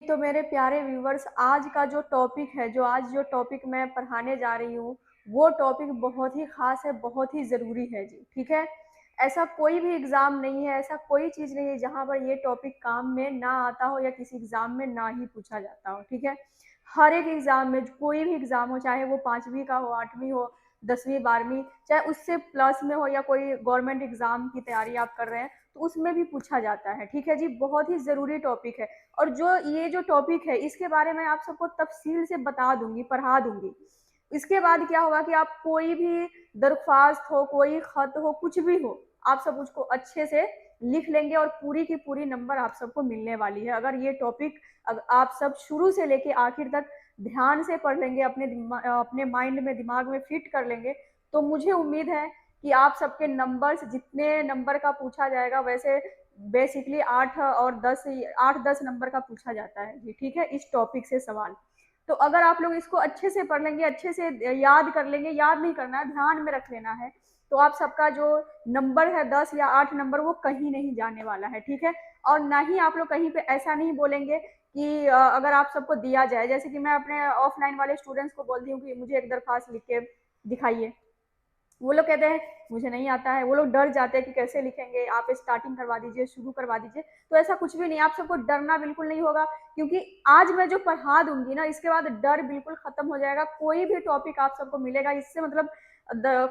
तो मेरे प्यारे व्यूवर्स, आज का जो टॉपिक है, जो टॉपिक मैं पढ़ाने जा रही हूँ, वो टॉपिक बहुत ही खास है, बहुत ही ज़रूरी है जी। ठीक है, ऐसा कोई भी एग्ज़ाम नहीं है, ऐसा कोई चीज़ नहीं है जहाँ पर ये टॉपिक काम में ना आता हो या किसी एग्ज़ाम में ना ही पूछा जाता हो। ठीक है, हर एक एग्ज़ाम में, कोई भी एग्ज़ाम हो, चाहे वो 5वीं का हो, 8वीं हो, 10वीं 12वीं, चाहे उससे प्लस में हो, या कोई गवर्नमेंट एग्ज़ाम की तैयारी आप कर रहे हैं, तो उसमें भी पूछा जाता है। ठीक है जी, बहुत ही ज़रूरी टॉपिक है। और ये जो टॉपिक है, इसके बारे में आप सबको तफसील से बता दूंगी, पढ़ा दूंगी। इसके बाद क्या होगा कि आप कोई भी दरख्वास्त हो, कोई खत हो, कुछ भी हो, आप सब उसको अच्छे से लिख लेंगे और पूरी की पूरी नंबर आप सबको मिलने वाली है। अगर ये टॉपिक आप सब शुरू से लेके आखिर तक ध्यान से पढ़ लेंगे, अपने माइंड में, दिमाग में फिट कर लेंगे, तो मुझे उम्मीद है कि आप सबके नंबर्स, जितने नंबर का पूछा जाएगा, वैसे बेसिकली 8 10 नंबर का पूछा जाता है जी। ठीक है, इस टॉपिक से सवाल। तो अगर आप लोग इसको अच्छे से पढ़ लेंगे, अच्छे से याद कर लेंगे, याद नहीं करना है, ध्यान में रख लेना है, तो आप सबका जो नंबर है 10 या 8 नंबर, वो कहीं नहीं जाने वाला है। ठीक है, और ना ही आप लोग कहीं पे ऐसा नहीं बोलेंगे कि अगर आप सबको दिया जाए, जैसे कि मैं अपने ऑफलाइन वाले स्टूडेंट्स को बोलती हूँ कि मुझे एक दरख्वास्त लिख के दिखाइए, वो लोग कहते हैं मुझे नहीं आता है, वो लोग डर जाते हैं कि कैसे लिखेंगे, आप स्टार्टिंग करवा दीजिए, शुरू करवा दीजिए। तो ऐसा कुछ भी नहीं, आप सबको डरना बिल्कुल नहीं होगा, क्योंकि आज मैं जो पढ़ा दूंगी ना, इसके बाद डर बिल्कुल खत्म हो जाएगा। कोई भी टॉपिक आप सबको मिलेगा, इससे मतलब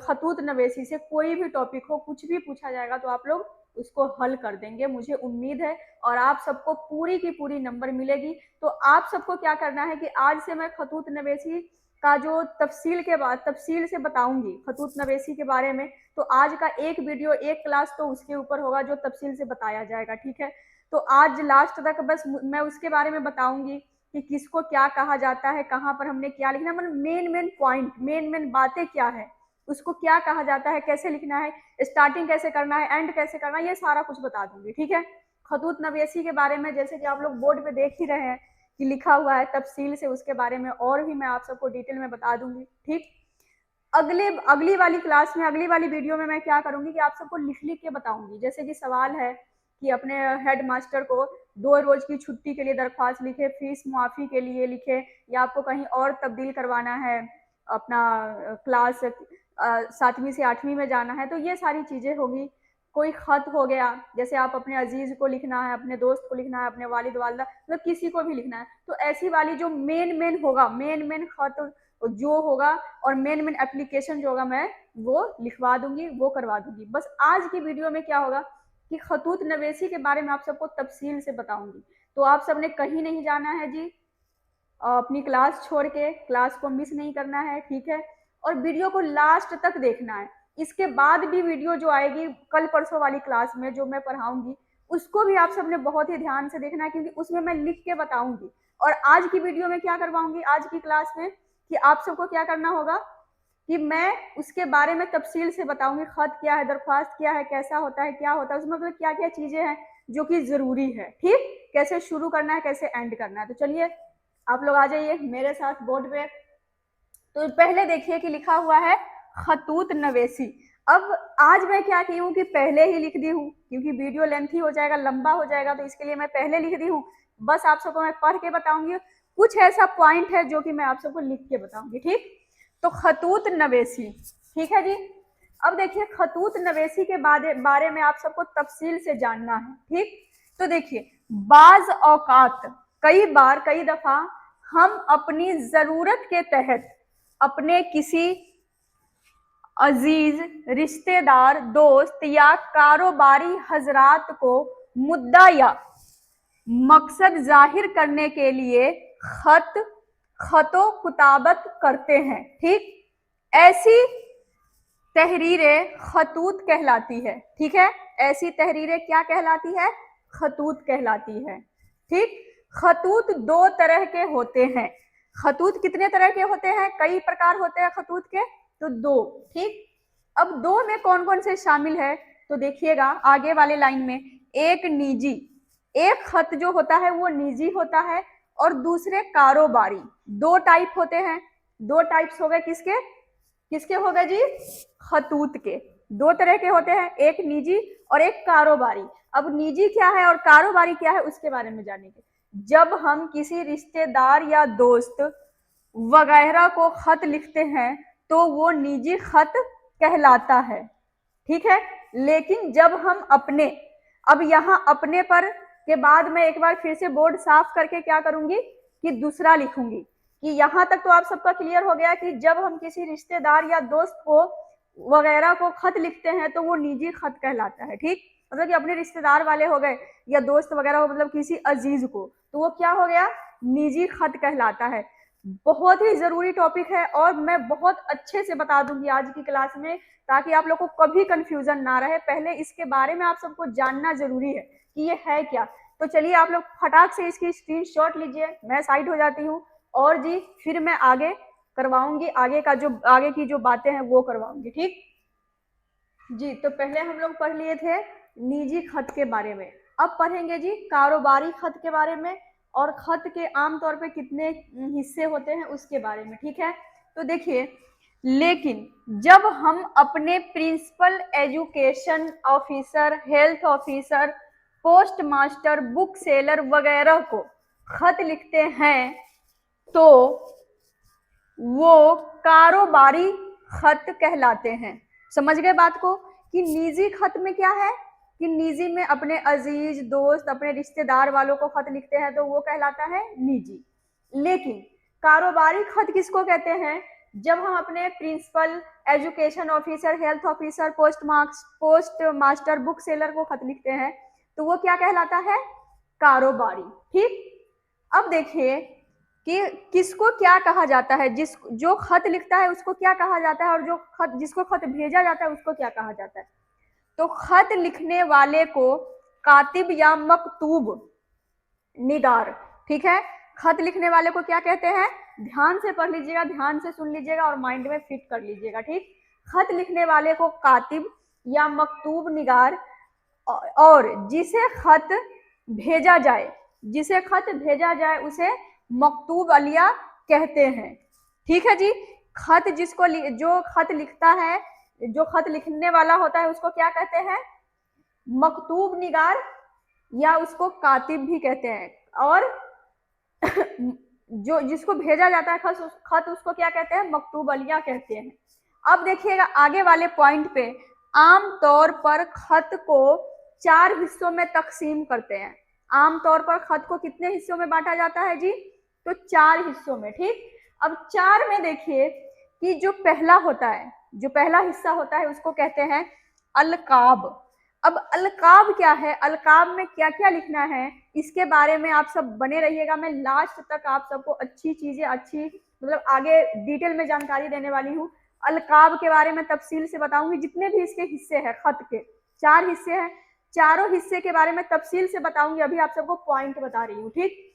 खतूत नवेसी से कोई भी टॉपिक हो, कुछ भी पूछा जाएगा, तो आप लोग उसको हल कर देंगे, मुझे उम्मीद है। और आप सबको पूरी की पूरी नंबर मिलेगी। तो आप सबको क्या करना है कि आज से मैं खतूत नवेसी का जो तफसील से बताऊंगी खतूत नवेसी के बारे में, तो आज का एक वीडियो, एक क्लास तो उसके ऊपर होगा जो तफसील से बताया जाएगा। ठीक है, तो आज लास्ट तक बस मैं उसके बारे में बताऊंगी कि किसको क्या कहा जाता है, कहाँ पर हमने क्या लिखना, मतलब main main point, main main बातें क्या है, उसको क्या कहा जाता है, कैसे लिखना है, स्टार्टिंग कैसे करना है, एंड कैसे करना है, ये सारा कुछ बता दूंगी। ठीक है, खतूत नवेसी के बारे में जैसे कि आप लोग बोर्ड पे देख ही रहे हैं कि लिखा हुआ है तफसील से, उसके बारे में और भी मैं आप सबको डिटेल में बता दूंगी। ठीक, अगली वाली क्लास में, अगली वाली वीडियो में मैं क्या करूंगी कि आप सबको लिख लिख के बताऊंगी। जैसे कि सवाल है कि अपने हेड मास्टर को 2 रोज की छुट्टी के लिए दरख्वास्त लिखे, फीस मुआफी के लिए लिखे, या आपको कहीं और तब्दील करवाना है, अपना क्लास 7वीं से 8वीं में जाना है, तो ये सारी चीजें होगी। कोई खत हो गया, जैसे आप अपने अजीज को लिखना है, अपने दोस्त को लिखना है, अपने वालिद वालदा, मतलब किसी को भी लिखना है, तो ऐसी वाली जो मेन मेन होगा, मेन मेन खत जो होगा और मेन मेन एप्लीकेशन जो होगा, मैं वो लिखवा दूंगी, वो करवा दूंगी। बस आज की वीडियो में क्या होगा कि खतूत नवेसी के बारे में आप सबको तफसील से बताऊंगी। तो आप सबने कहीं नहीं जाना है जी, अपनी क्लास छोड़ के, क्लास को मिस नहीं करना है। ठीक है, और वीडियो को लास्ट तक देखना है। इसके बाद भी वीडियो जो आएगी कल परसों वाली क्लास में, जो मैं पढ़ाऊंगी, उसको भी आप सबने बहुत ही ध्यान से देखना है, क्योंकि उसमें मैं लिख के बताऊंगी। और आज की वीडियो में क्या करवाऊंगी, आज की क्लास में, कि आप सबको क्या करना होगा कि मैं उसके बारे में तफसील से बताऊंगी, खत क्या है, दरख्वास्त क्या है, कैसा होता है, क्या होता है उसमें, मतलब क्या क्या चीजें हैं जो कि जरूरी है। ठीक, कैसे शुरू करना है, कैसे एंड करना है। तो चलिए आप लोग आ जाइए मेरे साथ बोर्ड पे। तो पहले देखिए कि लिखा हुआ है खतूत नवेसी। अब आज मैं क्या की हूँ कि पहले ही लिख दी हूँ, क्योंकि वीडियो लेंथी हो जाएगा, लंबा हो जाएगा, तो इसके लिए मैं पहले लिख दी हूँ। बस आप सबको मैं पढ़ के बताऊंगी, कुछ ऐसा पॉइंट है जो कि मैं आप सबको लिख के बताऊंगी। ठीक, तो खतूत नवेसी, ठीक है जी। अब देखिए खतूत नवेसी के बारे में आप सबको तफसील से जानना है। ठीक, तो देखिए, बाज औकात, कई बार, कई दफा हम अपनी जरूरत के तहत अपने किसी अजीज, रिश्तेदार, दोस्त या कारोबारी हजरात को मुद्दा या मकसद जाहिर करने के लिए खतो कुताबत करते हैं। ठीक, ऐसी तहरीरें खतूत कहलाती है। ठीक है, ऐसी तहरीरें क्या कहलाती है, खतूत कहलाती है। ठीक, खतूत 2 तरह के होते हैं। खतूत कितने तरह के होते हैं, कई प्रकार होते हैं खतूत के, तो 2। ठीक, अब 2 में कौन कौन से शामिल है, तो देखिएगा आगे वाले लाइन में, एक निजी, एक खत जो होता है वो निजी होता है, और दूसरे कारोबारी। 2 टाइप होते हैं, 2 टाइप्स हो गए, किसके किसके हो गए जी, खतूत के। 2 तरह के होते हैं, एक निजी और एक कारोबारी। अब निजी क्या है और कारोबारी क्या है, उसके बारे में जानेंगे। जब हम किसी रिश्तेदार या दोस्त वगैरह को खत लिखते हैं तो वो निजी खत कहलाता है, ठीक है। लेकिन जब हम अपने, अब यहाँ अपने पर के बाद मैं एक बार फिर से बोर्ड साफ करके क्या करूंगी कि दूसरा लिखूंगी, कि यहाँ तक तो आप सबका क्लियर हो गया कि जब हम किसी रिश्तेदार या दोस्त को वगैरह को खत लिखते हैं तो वो निजी खत कहलाता है, ठीक। मतलब कि अपने रिश्तेदार वाले हो गए या दोस्त वगैरह हो, मतलब किसी अजीज को, तो वो क्या हो गया, निजी खत कहलाता है। बहुत ही जरूरी टॉपिक है और मैं बहुत अच्छे से बता दूंगी आज की क्लास में, ताकि आप लोग को कभी कंफ्यूजन ना रहे। पहले इसके बारे में आप सबको जानना जरूरी है कि ये है क्या। तो चलिए आप लोग फटाक से इसकी स्क्रीनशॉट लीजिए, मैं साइड हो जाती हूँ और जी फिर मैं आगे करवाऊंगी, आगे का जो आगे की जो बातें हैं वो करवाऊंगी, ठीक जी। तो पहले हम लोग पढ़ लिए थे निजी खत के बारे में, अब पढ़ेंगे जी कारोबारी खत के बारे में और खत के आमतौर पे कितने हिस्से होते हैं उसके बारे में, ठीक है। तो देखिए, लेकिन जब हम अपने principal education officer, health officer, postmaster, bookseller वगैरह को खत लिखते हैं तो वो कारोबारी खत कहलाते हैं। समझ गए बात को कि निजी खत में क्या है कि निजी में अपने अजीज, दोस्त, अपने रिश्तेदार वालों को खत लिखते हैं तो वो कहलाता है निजी। लेकिन कारोबारी खत किसको कहते हैं, जब हम अपने principal, education officer, health officer, postmaster, bookseller को खत लिखते हैं तो वो क्या कहलाता है, कारोबारी, ठीक। अब देखिए कि किसको क्या कहा जाता है, जो खत लिखता है उसको क्या कहा जाता है और जिसको खत भेजा जाता है उसको क्या कहा जाता है। तो खत लिखने वाले को कातिब या मकतूब निगार, ठीक है। खत लिखने वाले को क्या कहते हैं, ध्यान से पढ़ लीजिएगा, ध्यान से सुन लीजिएगा और माइंड में फिट कर लीजिएगा, ठीक। खत लिखने वाले को कातिब या मकतूब निगार, और जिसे खत भेजा जाए उसे मकतूब अलिया कहते हैं, ठीक है जी। खत जो खत लिखता है, जो खत लिखने वाला होता है उसको क्या कहते हैं, मकतूब निगार, या उसको कातिब भी कहते हैं। और जो जिसको भेजा जाता है खत उसको क्या कहते हैं, मकतूब अलिया कहते हैं। अब देखिएगा आगे वाले पॉइंट पे, आमतौर पर खत को 4 हिस्सों में तकसीम करते हैं। आमतौर पर खत को कितने हिस्सों में बांटा जाता है जी, तो 4 हिस्सों में, ठीक। अब 4 में देखिए कि जो पहला हिस्सा होता है उसको कहते हैं अलकाब। अब अलकाब क्या है, अलकाब में क्या क्या लिखना है इसके बारे में आप सब बने रहिएगा, मैं लास्ट तक आप सबको अच्छी चीजें, अच्छी मतलब आगे डिटेल में जानकारी देने वाली हूँ। अलकाब के बारे में तफसील से बताऊंगी, जितने भी इसके हिस्से हैं, खत के 4 हिस्से हैं, चारों हिस्से के बारे में तफसील से बताऊंगी, अभी आप सबको पॉइंट बता रही हूँ, ठीक।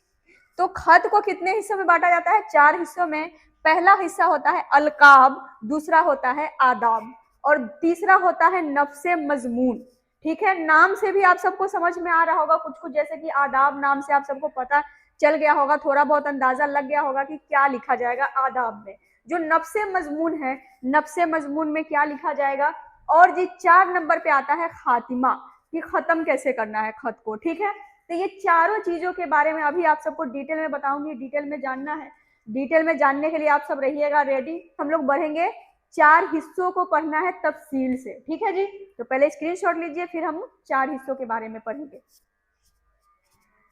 तो खत को कितने हिस्सों में बांटा जाता है, 4 हिस्सों में। पहला हिस्सा होता है अलकाब, दूसरा होता है आदाब और तीसरा होता है नफ्से मजमून, ठीक है। नाम से भी आप सबको समझ में आ रहा होगा कुछ कुछ, जैसे कि आदाब नाम से आप सबको पता चल गया होगा, थोड़ा बहुत अंदाजा लग गया होगा कि क्या लिखा जाएगा आदाब में। जो नफ्से मजमून है, नफ्से मजमून में क्या लिखा जाएगा। और जी 4 नंबर पे आता है खातिमा, कि खत्म कैसे करना है खत को, ठीक है। तो ये चारों चीजों के बारे में अभी आप सबको डिटेल में बताऊंगी, डिटेल में जानना है, डिटेल में जानने के लिए आप सब रहिएगा रेडी। हम लोग बढ़ेंगे, 4 हिस्सों को पढ़ना है तफसील से, ठीक है जी। तो पहले स्क्रीनशॉट लीजिए, फिर हम 4 हिस्सों के बारे में पढ़ेंगे।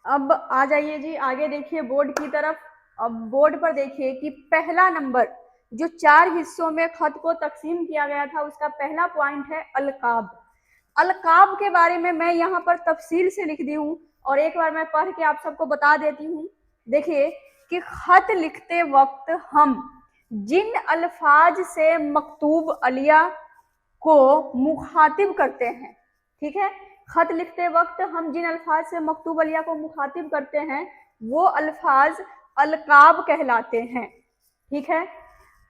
अब आ जाइए जी आगे, देखिए बोर्ड की तरफ। अब बोर्ड पर देखिए कि पहला नंबर जो 4 हिस्सों में खत को तकसीम किया गया था उसका पहला पॉइंट है अलकाब। अलकाब के बारे में मैं यहाँ पर तफसील से लिख दी हूँ और एक बार मैं पढ़ के आप सबको बता देती हूँ। देखिए कि खत लिखते वक्त हम जिन अल्फाज से मकतूब अलिया को मुखातिब करते हैं, ठीक है। खत लिखते वक्त हम जिन अल्फाज से मकतूब अलिया को मुखातिब करते हैं वो अल्फाज अलकाब कहलाते हैं, ठीक है।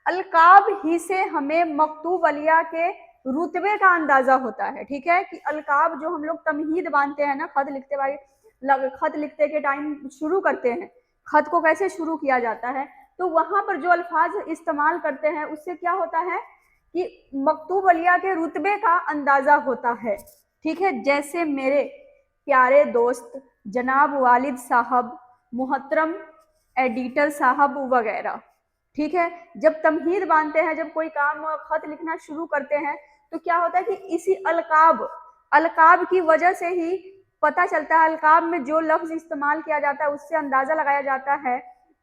अलकाब ही से हमें मकतूब अलिया के रुतबे का अंदाजा होता है, ठीक है। कि अलकाब जो हम लोग तमहीद बांधते हैं ना, खत लिखते के टाइम शुरू करते हैं, खत को कैसे शुरू किया जाता है, तो वहां पर जो अल्फाज इस्तेमाल करते हैं उससे क्या होता है कि मकतूब अलिया के रुतबे का अंदाजा होता है, ठीक है। जैसे मेरे प्यारे दोस्त जनाब वालिद साहब, मुहतरम एडिटर साहब वगैरह। ठीक है, जब तमहीद बांधते हैं, जब कोई काम खत लिखना शुरू करते हैं, तो क्या होता है कि इसी अलकाब अलकाब की वजह से ही पता चलता है, अलकाब में जो लफ्ज इस्तेमाल किया जाता है उससे अंदाजा लगाया जाता है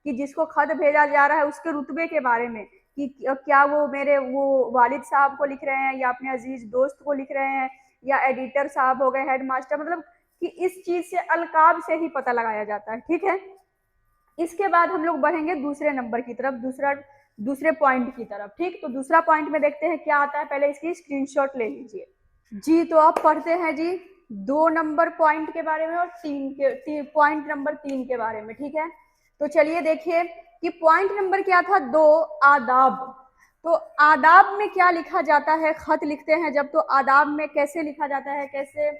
कि जिसको खत भेजा जा रहा है उसके रुतबे के बारे में, कि क्या वो मेरे वो वालिद साहब को लिख रहे हैं, या अपने अजीज दोस्त को लिख रहे हैं, या एडिटर साहब हो गए, हेड मास्टर, मतलब कि इस चीज से अलकाब से ही पता लगाया जाता है। ठीक है, इसके बाद हम लोग बढ़ेंगे दूसरे नंबर की तरफ, दूसरे पॉइंट की तरफ। ठीक, तो दूसरा पॉइंट में देखते हैं क्या आता है, पहले इसकी स्क्रीनशॉट ले लीजिए जी। तो आप पढ़ते हैं जी 2 नंबर पॉइंट के बारे में और पॉइंट नंबर 3 के बारे में। ठीक है, तो चलिए देखिए कि पॉइंट नंबर क्या था, 2, आदाब। तो आदाब में क्या लिखा जाता है, खत लिखते हैं जब, तो आदाब में कैसे लिखा जाता है, कैसे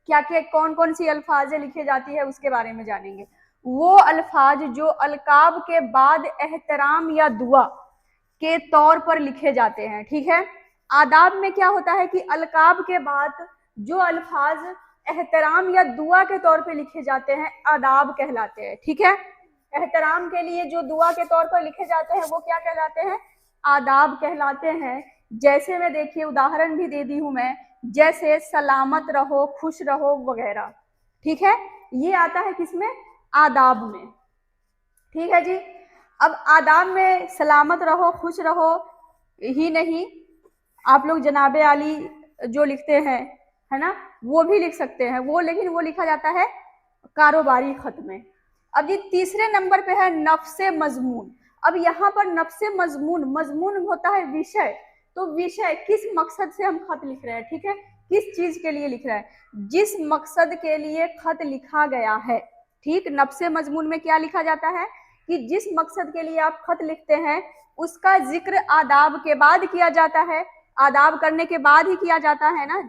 क्या क्या कौन कौन सी अल्फाजें लिखी जाती है उसके बारे में जानेंगे। वो अल्फाज जो अलकाब के बाद एहतराम या दुआ के तौर पर लिखे जाते हैं। ठीक है, आदाब में क्या होता है कि अलकाब के बाद जो अल्फाज एहतराम या दुआ के तौर पे लिखे जाते हैं आदाब कहलाते हैं। ठीक है, एहतराम के लिए जो दुआ के तौर पर लिखे जाते हैं वो क्या कहलाते हैं, आदाब कहलाते हैं। जैसे में देखिए उदाहरण भी दे दी हूं मैं, जैसे सलामत रहो, खुश रहो वगैरह। ठीक है, ये आता है किसमें, आदाब में। ठीक है जी, अब आदाब में सलामत रहो, खुश रहो ही नहीं, आप लोग जनाबे आली जो लिखते हैं, है ना, वो भी लिख सकते हैं वो, लेकिन वो लिखा जाता है कारोबारी खत में। अब ये तीसरे नंबर पे है नफ्से मजमून। अब यहाँ पर नफ्से मजमून, मजमून होता है विषय, तो विषय किस मकसद से हम खत लिख रहे हैं। ठीक है, किस चीज के लिए लिख रहे हैं, जिस मकसद के लिए खत लिखा गया है। ठीक, नफ्से मजमून में क्या लिखा जाता है कि जिस मकसद के लिए आप खत लिखते हैं उसका जिक्र आदाब के बाद किया जाता है, आदाब करने के बाद ही किया जाता है ना,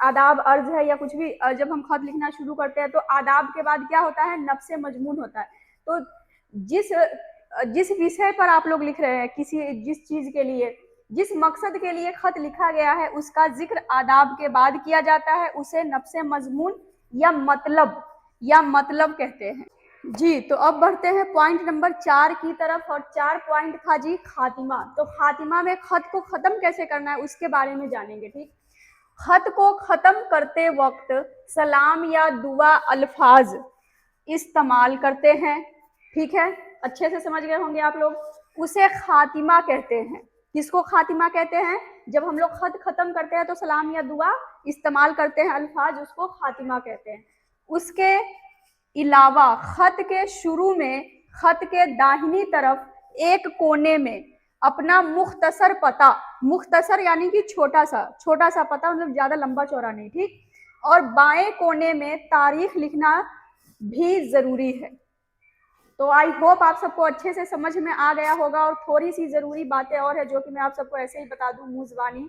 आदाब अर्ज है या कुछ भी, जब हम खत लिखना शुरू करते हैं तो आदाब के बाद क्या होता है, नफ्से मजमून होता है। तो जिस जिस विषय पर आप लोग लिख रहे हैं, जिस चीज के लिए, जिस मकसद के लिए खत लिखा गया है उसका जिक्र आदाब के बाद किया जाता है, उसे नफ्से मजमून या मतलब कहते हैं जी। तो अब बढ़ते हैं पॉइंट नंबर 4 की तरफ, और 4 पॉइंट था जी खातिमा। तो खातिमा में खत को खत्म कैसे करना है उसके बारे में जानेंगे। ठीक, खत को खत्म करते वक्त सलाम या दुआ अल्फाज इस्तेमाल करते हैं। ठीक है, अच्छे से समझ गए होंगे आप लोग, उसे खातिमा कहते हैं। किसको खातिमा कहते हैं, जब हम लोग खत खत्म करते हैं तो सलाम या दुआ इस्तेमाल करते हैं अल्फाज, उसको खातिमा कहते हैं। उसके अलावा खत के शुरू में खत के दाहिनी तरफ एक कोने में अपना मुख्तसर पता, मुख्तसर यानी कि छोटा सा पता, मतलब ज्यादा लंबा चौड़ा नहीं। ठीक, और बाएं कोने में तारीख लिखना भी जरूरी है। तो आई होप आप सबको अच्छे से समझ में आ गया होगा, और थोड़ी सी जरूरी बातें और है जो कि मैं आप सबको ऐसे ही बता दूं मुंजबानी।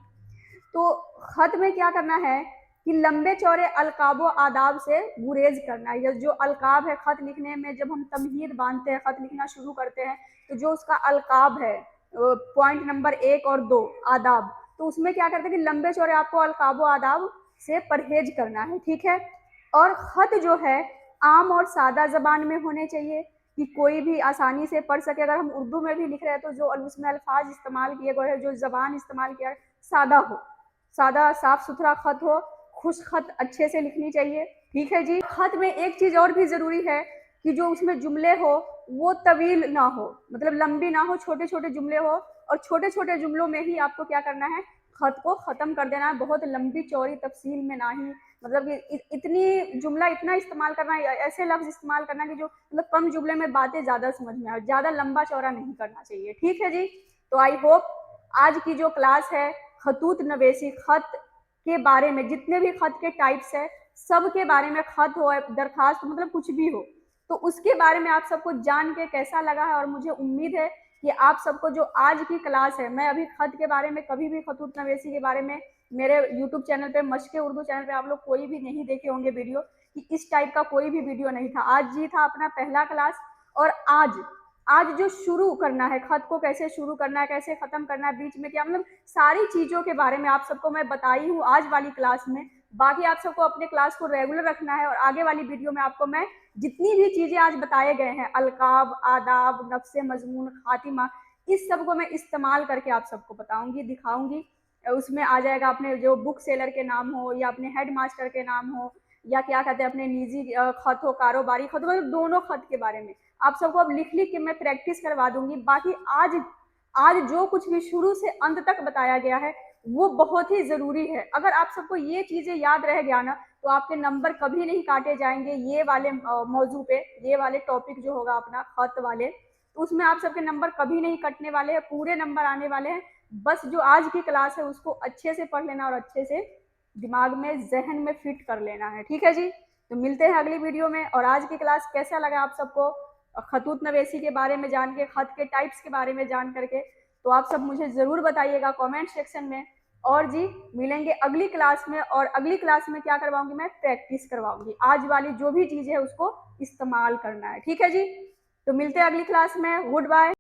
तो खत में क्या करना है कि लंबे चौड़े अलकाबो आदाब से गुरेज करना है। जो अलकाब है खत लिखने में, जब हम तमहीद बांधते हैं, खत लिखना शुरू करते हैं, तो जो उसका अलकाब है पॉइंट नंबर 1 और 2 आदाब, तो उसमें क्या करते हैं कि लंबे चौड़े आपको अलकाबो आदाब से परहेज करना है। ठीक है, और खत जो है आम और सादा जबान में होने चाहिए कि कोई भी आसानी से पढ़ सके। अगर हम उर्दू में भी लिख रहे हैं तो जो उसमें अल्फाज इस्तेमाल किए गए हैं, जो जबान इस्तेमाल किया है, सादा हो, सादा साफ सुथरा खत हो, खुश खत अच्छे से लिखनी चाहिए। ठीक है जी, खत में एक चीज और भी जरूरी है कि जो उसमें जुमले हो वो तवील ना हो, मतलब लंबी ना हो, छोटे छोटे जुमले हो, और छोटे छोटे जुमलों में ही आपको क्या करना है, खत को खत्म कर देना है। बहुत लंबी चौड़ी तफसील में ना ही, मतलब इतनी जुमला इतना इस्तेमाल करना है, ऐसे लफ्ज इस्तेमाल करना कि जो मतलब कम जुमले में बातें ज्यादा समझ में आए, ज्यादा लंबा चौड़ा नहीं करना चाहिए। ठीक है जी, तो आई होप आज की जो क्लास है खतूत नवेसी, खत के बारे में, जितने भी खत के टाइप्स है सब के बारे में, खत हो, दरखास्त, मतलब कुछ भी हो, तो उसके बारे में आप सबको जान के कैसा लगा है। और मुझे उम्मीद है कि आप सबको जो आज की क्लास है, मैं अभी खत के बारे में कभी भी, खतूत नवेसी के बारे में मेरे यूट्यूब चैनल पे, मशके उर्दू चैनल पे आप लोग कोई भी नहीं देखे होंगे वीडियो, कि इस टाइप का कोई भी वीडियो नहीं था। आज ही था अपना पहला क्लास, और आज जो शुरू करना है, खत को कैसे शुरू करना है, कैसे खत्म करना है, बीच में क्या, मतलब सारी चीजों के बारे में आप सबको मैं बताई हूँ आज वाली क्लास में। बाकी आप सबको अपने क्लास को रेगुलर रखना है, और आगे वाली वीडियो में आपको मैं जितनी भी चीजें आज बताए गए हैं, अलकाब, आदाब, नफ्से मजमून, खातिमा, इस सब को मैं इस्तेमाल करके आप सबको बताऊंगी, दिखाऊंगी। उसमें आ जाएगा अपने जो बुक सेलर के नाम हो, या अपने हेड मास्टर के नाम हो, या क्या कहते हैं अपने निजी खत हो, कारोबारी खत हो, मतलब दोनों खत के बारे में आप सबको अब लिख लिख के मैं प्रैक्टिस करवा दूंगी। बाकी आज आज जो कुछ भी शुरू से अंत तक बताया गया है वो बहुत ही जरूरी है। अगर आप सबको ये चीजें याद रह गया ना, तो आपके नंबर कभी नहीं काटे जाएंगे ये वाले मौजू पे। ये वाले टॉपिक जो होगा अपना खत वाले, तो उसमें आप सबके नंबर कभी नहीं कटने वाले हैं, पूरे नंबर आने वाले हैं। बस जो आज की क्लास है उसको अच्छे से पढ़ लेना और अच्छे से दिमाग में, जहन में फिट कर लेना है। ठीक है जी, तो मिलते हैं अगली वीडियो में। और आज की क्लास कैसा लगा आप सबको, खतूत नवेसी के बारे में जान के, खत के टाइप्स के बारे में जान करके, तो आप सब मुझे जरूर बताइएगा कमेंट सेक्शन में। और जी, मिलेंगे अगली क्लास में। और अगली क्लास में क्या करवाऊंगी, मैं प्रैक्टिस करवाऊंगी। आज वाली जो भी चीज है उसको इस्तेमाल करना है। ठीक है जी, तो मिलते हैं अगली क्लास में। Good bye.